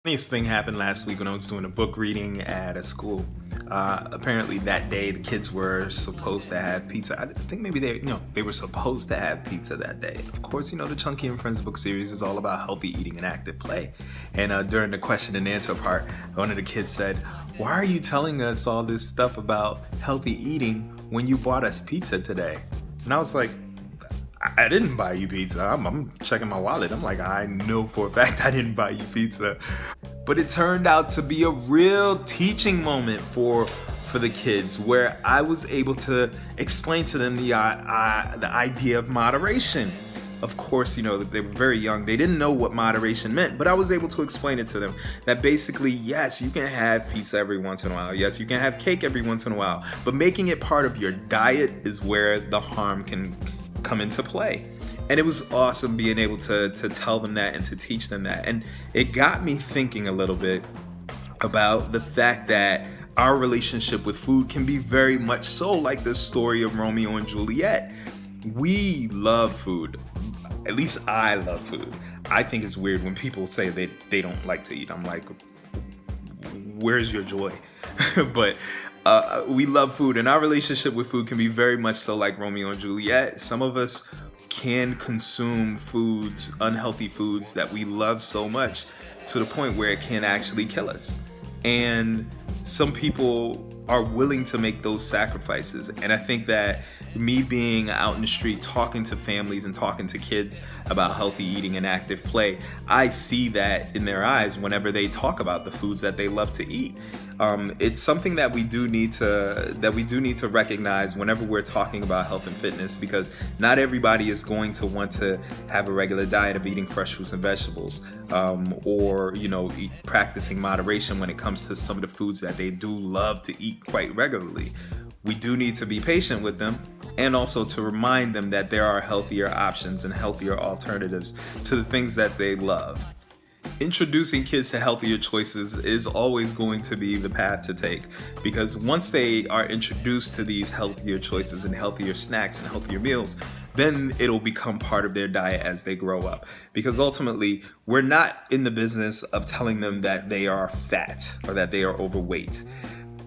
Funniest thing happened last week when I was doing a book reading at a school. Apparently that day the kids were supposed to have pizza. I think maybe they were supposed to have pizza that day. Of course, the Chunky and Friends book series is all about healthy eating and active play. And during the question and answer part, one of the kids said, "Why are you telling us all this stuff about healthy eating when you bought us pizza today?" And I was like, I didn't buy you pizza. I'm checking my wallet. I'm like, I know for a fact I didn't buy you pizza. But it turned out to be a real teaching moment for the kids, where I was able to explain to them the idea of moderation. Of course, they were very young. They didn't know what moderation meant, but I was able to explain it to them that basically, yes, you can have pizza every once in a while. Yes, you can have cake every once in a while, but making it part of your diet is where the harm can come into play. And it was awesome being able to tell them that and to teach them that. And it got me thinking a little bit about the fact that our relationship with food can be very much so like the story of Romeo and Juliet. We love food. At least I love food. I think it's weird when people say they don't like to eat. I'm like, where's your joy? But we love food, and our relationship with food can be very much so like Romeo and Juliet. Some of us can consume foods, unhealthy foods that we love so much to the point where it can actually kill us. And some people are willing to make those sacrifices. And I think that me being out in the street talking to families and talking to kids about healthy eating and active play, I see that in their eyes whenever they talk about the foods that they love to eat. It's something that we do need to recognize whenever we're talking about health and fitness, because not everybody is going to want to have a regular diet of eating fresh fruits and vegetables, or practicing moderation when it comes to some of the foods that they do love to eat quite regularly. We do need to be patient with them, and also to remind them that there are healthier options and healthier alternatives to the things that they love. Introducing kids to healthier choices is always going to be the path to take, because once they are introduced to these healthier choices and healthier snacks and healthier meals, then it'll become part of their diet as they grow up. Because ultimately, we're not in the business of telling them that they are fat or that they are overweight.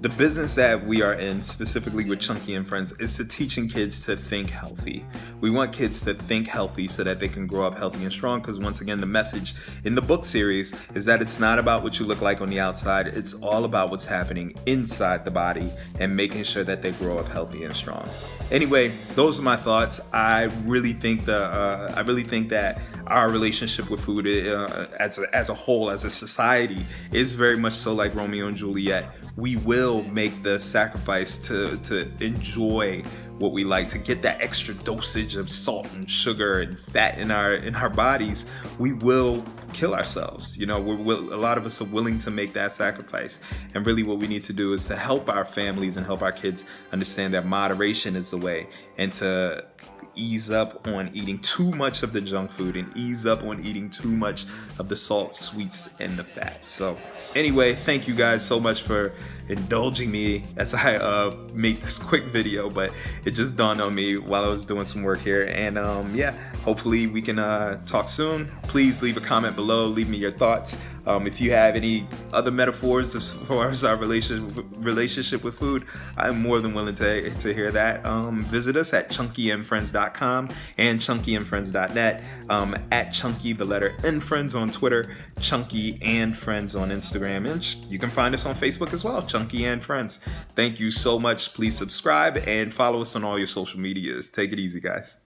The business that we are in, specifically with Chunky and Friends, is to teaching kids to think healthy. We want kids to think healthy so that they can grow up healthy and strong, because once again, the message in the book series is that it's not about what you look like on the outside, it's all about what's happening inside the body and making sure that they grow up healthy and strong. Anyway, those are my thoughts. I really think that our relationship with food as a whole, as a society, is very much so like Romeo and Juliet. We will make the sacrifice to enjoy what we like, to get that extra dosage of salt and sugar and fat in our bodies. We will kill ourselves. A lot of us are willing to make that sacrifice. And really what we need to do is to help our families and help our kids understand that moderation is the way, and to ease up on eating too much of the junk food and ease up on eating too much of the salt, sweets, and the fat. So anyway, thank you guys so much for indulging me as I make this quick video, but it just dawned on me while I was doing some work here. And hopefully we can talk soon. Please leave a comment below, leave me your thoughts. If you have any other metaphors as far as our relationship with food, I'm more than willing to hear that. Visit us at chunkyandfriends.com and chunkyandfriends.net, at Chunky, the letter N Friends on Twitter, Chunky and Friends on Instagram, and you can find us on Facebook as well, Chunky and Friends. Thank you so much. Please subscribe and follow us on all your social medias. Take it easy, guys.